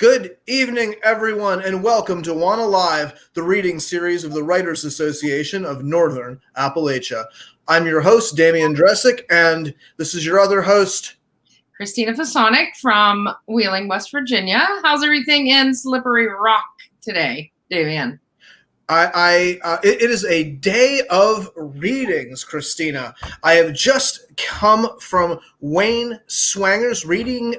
Good evening, everyone, and welcome to WANA Live, the reading series of the Writers Association of Northern Appalachia. I'm your host, Damian Dressick, and this is your other host, Christina Fasonic from Wheeling, West Virginia. How's everything in Slippery Rock today, Damian? It is a day of readings, Christina. I have just come from Wayne Swanger's reading,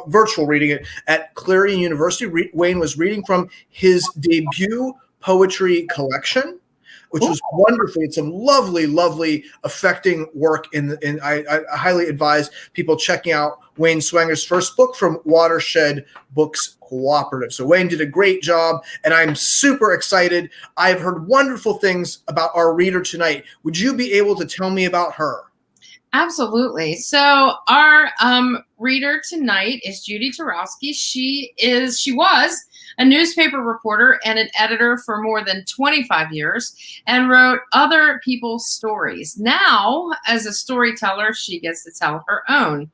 virtual reading at Clarion University. Wayne was reading from his debut poetry collection, which was wonderful. It's some lovely, affecting work. I highly advise people checking out Wayne Swanger's first book from Watershed Books Cooperative. So Wayne did a great job, and I'm super excited. I've heard wonderful things about our reader tonight. Would you be able to tell me about her? Absolutely. So our reader tonight is Judi Tarowsky. She was a newspaper reporter and an editor for more than 25 years and wrote other people's stories. Now, as a storyteller, she gets to tell her own.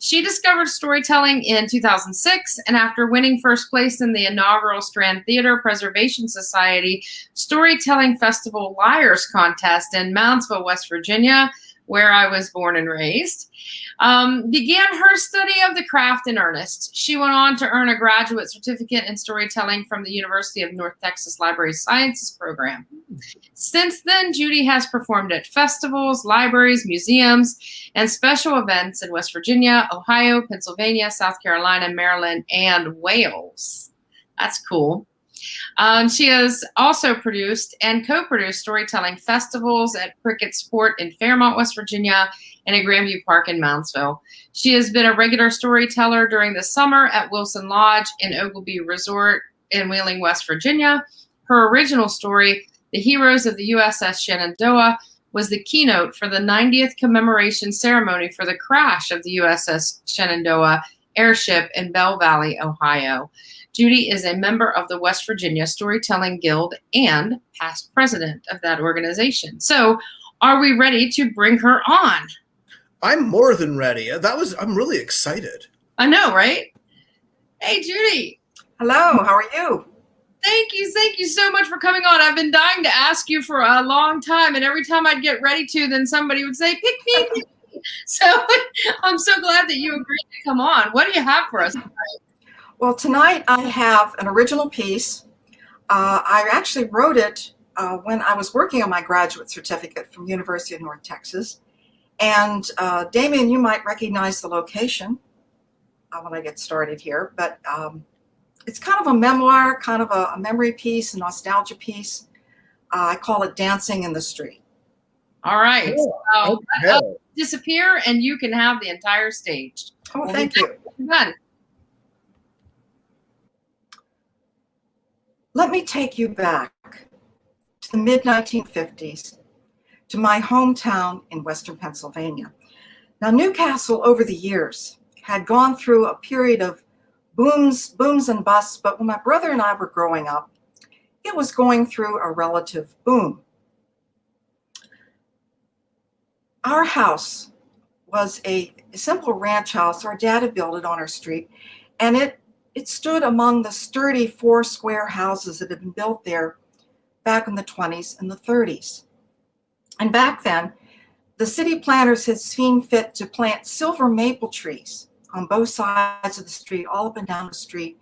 She discovered storytelling in 2006, and after winning first place in the inaugural Strand Theater Preservation Society Storytelling Festival Liars Contest in Moundsville, West Virginia, where I was born and raised, began her study of the craft in earnest. She went on to earn a graduate certificate in storytelling from the University of North Texas Library Sciences program. Since then, Judi has performed at festivals, libraries, museums, and special events in West Virginia, Ohio, Pennsylvania, South Carolina, Maryland, and Wales. That's cool. She has also produced and co-produced storytelling festivals at Prickett's Fort in Fairmont, West Virginia, and at Grand Vue Park in Moundsville. She has been a regular storyteller during the summer at Wilson Lodge and Oglebay Resort in Wheeling, West Virginia. Her original story, The Heroes of the U.S.S. Shenandoah, was the keynote for the 90th commemoration ceremony for the crash of the U.S.S. Shenandoah airship in Belle Valley, Ohio. Judi is a member of the West Virginia Storytelling Guild and past president of that organization. So, are we ready to bring her on? I'm more than ready. I'm really excited. I know, right? Hey, Judi. Hello, how are you? Thank you so much for coming on. I've been dying to ask you for a long time, and every time I'd get ready to, then somebody would say, pick me. So, I'm so glad that you agreed to come on. What do you have for us tonight? Well, tonight I have an original piece. I actually wrote it when I was working on my graduate certificate from University of North Texas. And Damian, you might recognize the location when I get started here, but it's kind of a memoir, kind of a memory piece, a nostalgia piece. I call it Dancing in the Street. All right. Oh, so okay. Disappear and you can have the entire stage. Oh, thank you. Done. Let me take you back to the mid-1950s, to my hometown in Western Pennsylvania. Now, Newcastle over the years had gone through a period of booms and busts, but when my brother and I were growing up, it was going through a relative boom. Our house was a simple ranch house. Our dad had built it on our street, and it stood among the sturdy 4 square houses that had been built there back in the 20s and the 30s. And back then, the city planners had seen fit to plant silver maple trees on both sides of the street, all up and down the street.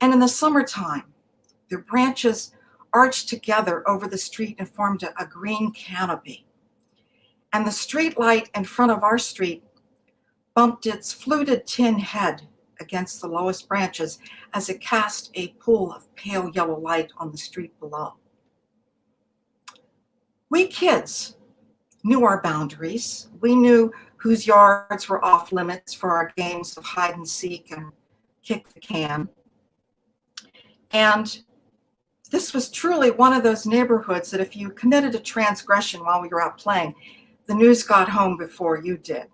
And in the summertime, their branches arched together over the street and formed a green canopy. And the street light in front of our street bumped its fluted tin head against the lowest branches as it cast a pool of pale yellow light on the street below. We kids knew our boundaries. We knew whose yards were off limits for our games of hide and seek and kick the can. And this was truly one of those neighborhoods that if you committed a transgression while we were out playing, the news got home before you did.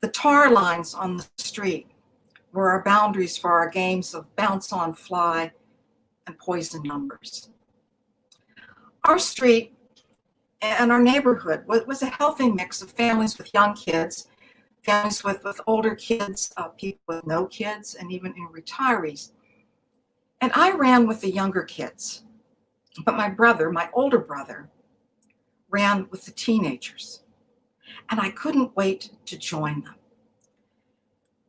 The tar lines on the street were our boundaries for our games of bounce on fly and poison numbers. Our street and our neighborhood was a healthy mix of families with young kids families with older kids, people with no kids, and even in retirees. And I ran with the younger kids, but my brother, my older brother, ran with the teenagers, and I couldn't wait to join them.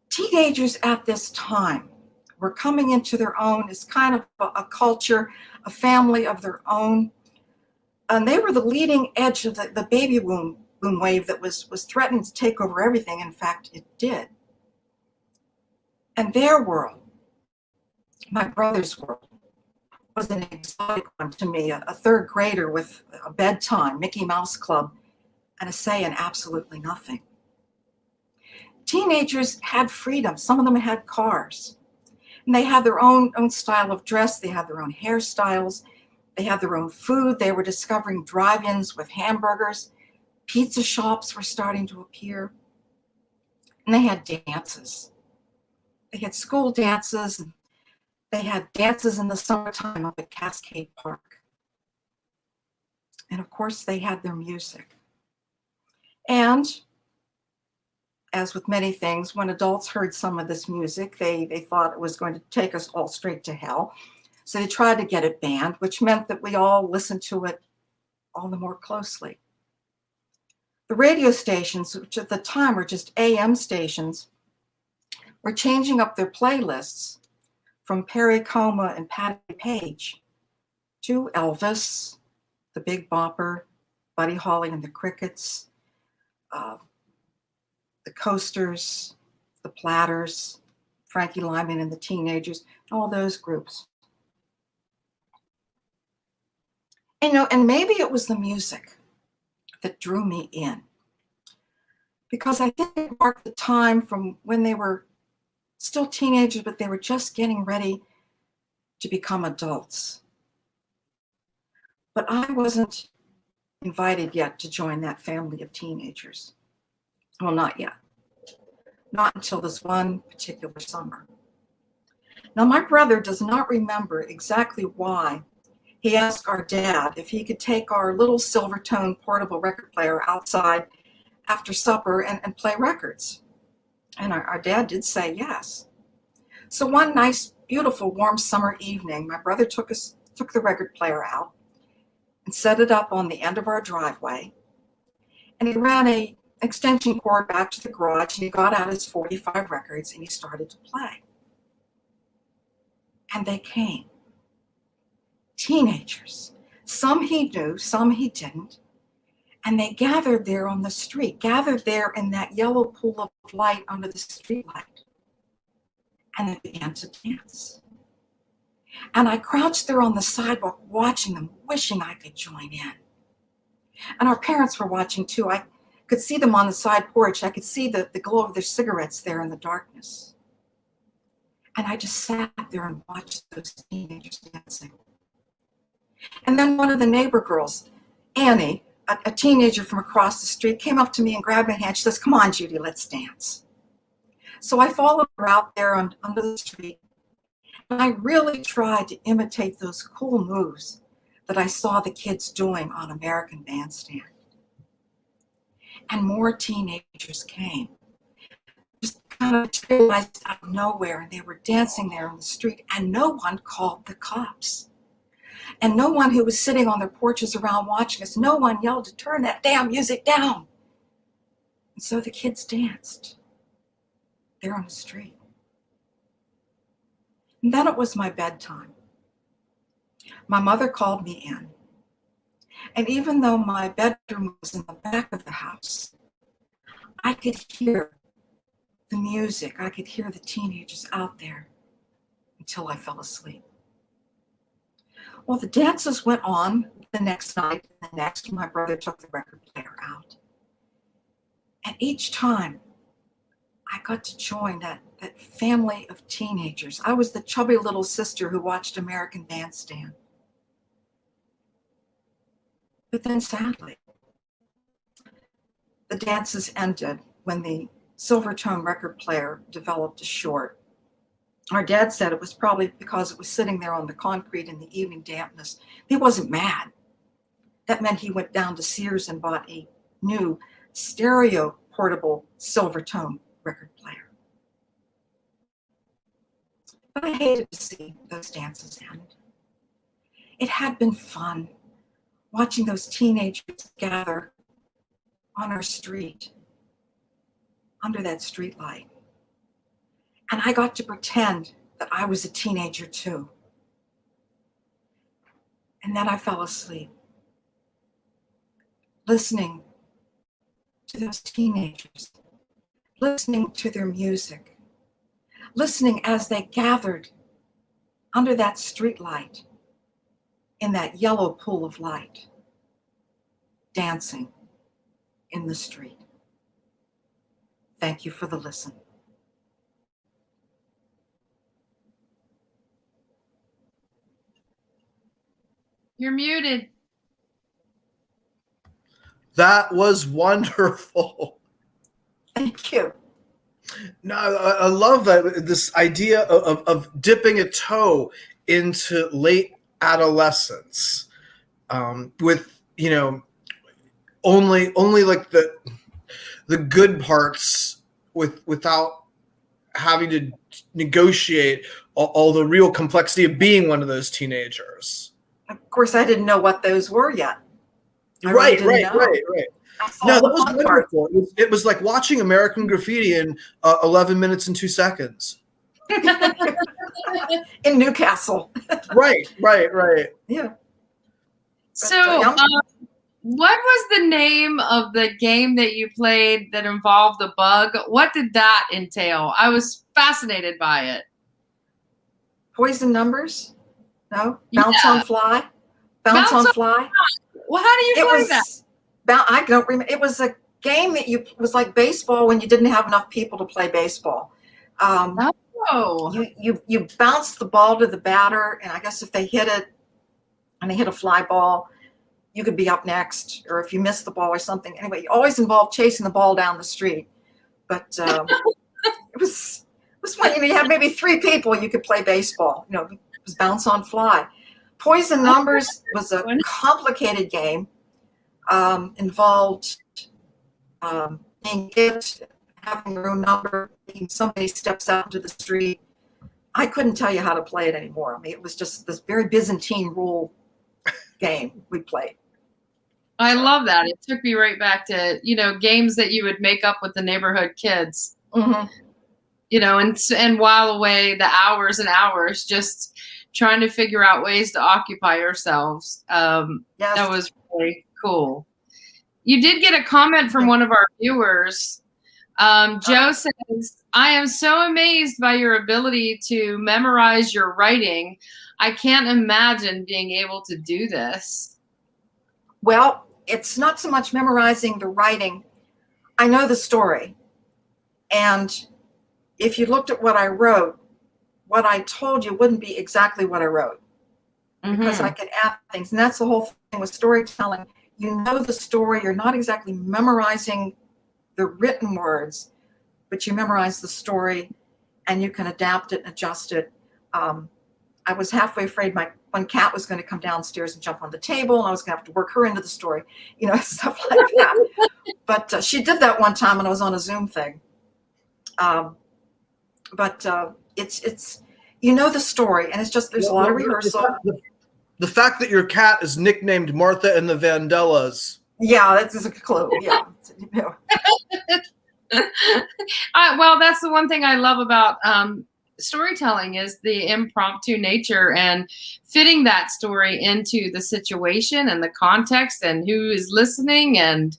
Teenagers at this time were coming into their own as kind of a culture, a family of their own, and they were the leading edge of the baby boom wave that was threatening to take over everything. In fact, it did. And their world, my brother's world, was an exotic one to me, a third grader with a bedtime, Mickey Mouse Club, and a say in absolutely nothing. Teenagers had freedom. Some of them had cars. And they had their own style of dress. They had their own hairstyles. They had their own food. They were discovering drive-ins with hamburgers. Pizza shops were starting to appear. And they had dances. They had school dances. And they had dances in the summertime up at Cascade Park. And of course, they had their music. And as with many things, when adults heard some of this music, they thought it was going to take us all straight to hell. So they tried to get it banned, which meant that we all listened to it all the more closely. The radio stations, which at the time were just AM stations, were changing up their playlists from Perry Como and Patti Page to Elvis, the Big Bopper, Buddy Holly and the Crickets, the Coasters, the Platters, Frankie Lyman and the Teenagers, all those groups. And maybe it was the music that drew me in, because I think it marked the time from when they were still teenagers, but they were just getting ready to become adults. But I wasn't invited yet to join that family of teenagers. Well, not yet. Not until this one particular summer. Now, my brother does not remember exactly why he asked our dad if he could take our little Silvertone portable record player outside after supper and play records. And our dad did say yes. So one nice, beautiful, warm summer evening, my brother took the record player out and set it up on the end of our driveway. And he ran an extension cord back to the garage, and he got out his 45 records and he started to play. And they came. Teenagers. Some he knew, some he didn't. And they gathered there on the street, gathered there in that yellow pool of light under the street light. And they began to dance. And I crouched there on the sidewalk watching them, wishing I could join in. And our parents were watching too. I could see them on the side porch. I could see the glow of their cigarettes there in the darkness. And I just sat there and watched those teenagers dancing. And then one of the neighbor girls, Annie, a teenager from across the street, came up to me and grabbed my hand. She says, "Come on, Judy, let's dance." So I followed her out there under the street. And I really tried to imitate those cool moves that I saw the kids doing on American Bandstand. And more teenagers came, just kind of materialized out of nowhere, and they were dancing there on the street, and no one called the cops. And no one who was sitting on their porches around watching us, no one yelled to turn that damn music down. And so the kids danced there on the street. And then it was my bedtime. My mother called me in. And even though my bedroom was in the back of the house, I could hear the music. I could hear the teenagers out there until I fell asleep. Well, the dances went on the next night, and the next, my brother took the record player out. And each time, I got to join that family of teenagers. I was the chubby little sister who watched American Bandstand. But then sadly, the dances ended when the Silvertone record player developed a short. Our dad said it was probably because it was sitting there on the concrete in the evening dampness. He wasn't mad. That meant he went down to Sears and bought a new stereo portable silver tone record player. But I hated to see those dances end. It had been fun watching those teenagers gather on our street, under that street light. And I got to pretend that I was a teenager too. And then I fell asleep, listening to those teenagers, listening to their music, listening as they gathered under that street light in that yellow pool of light, dancing in the street. Thank you for the listen. You're muted. That was wonderful. Thank you. No, I love that, this idea of dipping a toe into late adolescence, with, you know, only like the good parts, without having to negotiate all the real complexity of being one of those teenagers. Of course, I didn't know what those were yet. Right. No, that was wonderful. It was like watching American Graffiti in 11 minutes and 2 seconds. In Newcastle. Right. Yeah. So, what was the name of the game that you played that involved the bug? What did that entail? I was fascinated by it. Poison numbers? No? Bounce on Fly? Bounce on Fly? Well, how do you play that? I don't remember. It was a game that was like baseball when you didn't have enough people to play baseball. You bounce the ball to the batter, and I guess if they hit it and they hit a fly ball, you could be up next, or if you missed the ball or something. Anyway, you always involved chasing the ball down the street. But it was when you had maybe 3 people, you could play baseball. You know, it was bounce on fly. Poison numbers was a complicated game. Involved being hit, having your own number, making somebody steps out into the street. I couldn't tell you how to play it anymore. I mean, it was just this very Byzantine rule game we played. I love that. It took me right back to, you know, games that you would make up with the neighborhood kids. Mm-hmm. You know, and while away the hours and hours just trying to figure out ways to occupy ourselves. Yes. That was really cool. You did get a comment from one of our viewers. Joe says, I am so amazed by your ability to memorize your writing. I can't imagine being able to do this. Well, it's not so much memorizing the writing. I know the story. And if you looked at what I wrote, what I told you wouldn't be exactly what I wrote. Because I could add things. And that's the whole thing with storytelling. You know the story. You're not exactly memorizing the written words, but you memorize the story and you can adapt it and adjust it. I was halfway afraid my one cat was going to come downstairs and jump on the table, and I was going to have to work her into the story, you know, stuff like that. But she did that one time when I was on a Zoom thing. It's you know the story, and it's just there's a lot of rehearsal. The fact that your cat is nicknamed Martha and the Vandellas. Yeah, that's a clue. Yeah. Well, that's the one thing I love about storytelling is the impromptu nature and fitting that story into the situation and the context and who is listening and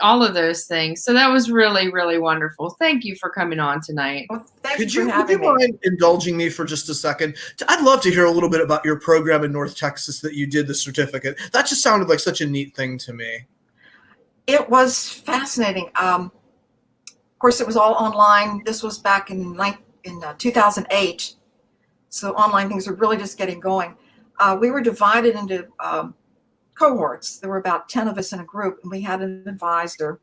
all of those things. So that was really, really wonderful. Thank you for coming on tonight. Well, Could you mind indulging me for just a second? I'd love to hear a little bit about your program in North Texas that you did the certificate. That just sounded like such a neat thing to me. It was fascinating. Of course, it was all online. This was back in 2008. So online things were really just getting going. We were divided into cohorts. There were about 10 of us in a group, and we had an advisor.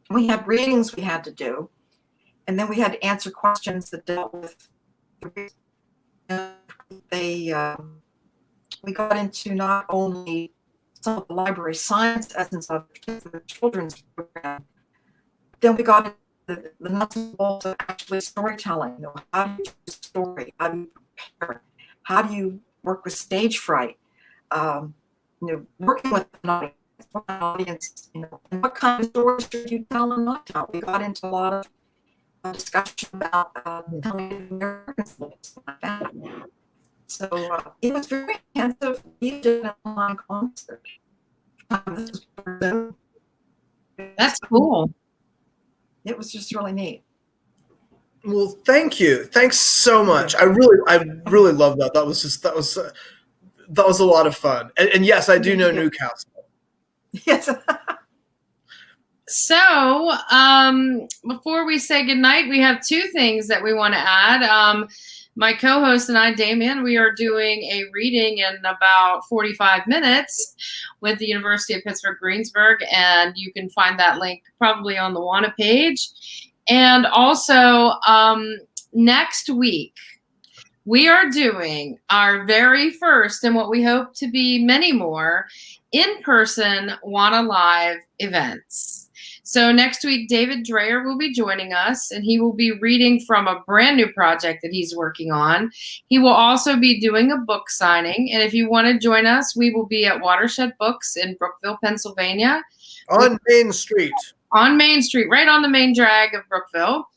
We had readings we had to do, and then we had to answer questions that dealt with we got into not only some of the library science essence of the children's program, then we got into the nuts and bolts of actually storytelling. How do you do a story? How do you prepare? How do you work with stage fright? Working with an audience, and what kind of stories should you tell and not tell? We got into a lot of discussion about telling American stories like that. So it was very intensive. We did an online concert. That's cool. It was just really neat. Well, thank you. Thanks so much. I really love that. That was a lot of fun. And yes, I do know Newcastle. Yes. So before we say goodnight, we have two things that we want to add. My co-host and I, Damien, we are doing a reading in about 45 minutes with the University of Pittsburgh-Greensburg, and you can find that link probably on the WANA page. And also next week, we are doing our very first, and what we hope to be many more, in-person WANA Live events. So next week, David Dreyer will be joining us, and he will be reading from a brand new project that he's working on. He will also be doing a book signing, and if you want to join us, we will be at Watershed Books in Brookville, Pennsylvania. On Main Street. On Main Street, right on the main drag of Brookville.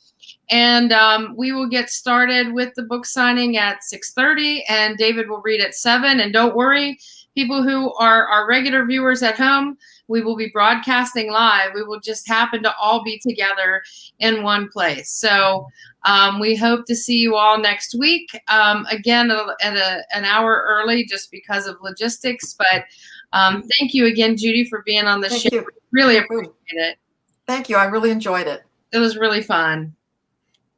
And we will get started with the book signing at 6:30, and David will read at 7. And don't worry, people who are our regular viewers at home, we will be broadcasting live. We will just happen to all be together in one place. So we hope to see you all next week, again, at an hour early just because of logistics. But thank you again, Judi, for being on the show. Really appreciate it. Thank you. I really enjoyed it. It was really fun.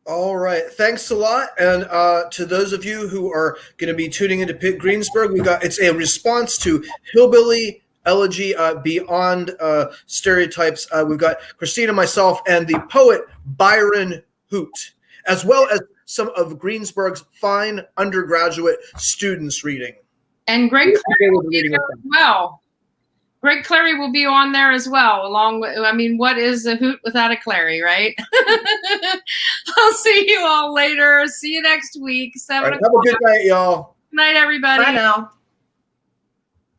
All right. Thanks a lot. And to those of you who are going to be tuning into Pitt Greensburg, it's a response to Hillbilly Elegy Beyond Stereotypes. We've got Christina, myself, and the poet Byron Hoot, as well as some of Greensburg's fine undergraduate students reading. And Greg Clary will be there as well. Greg Clary will be on there as well, along with, what is a hoot without a Clary, right? I'll see you all later. See you next week. 7 o'clock. Have a good night, y'all. Good night, everybody. Bye now.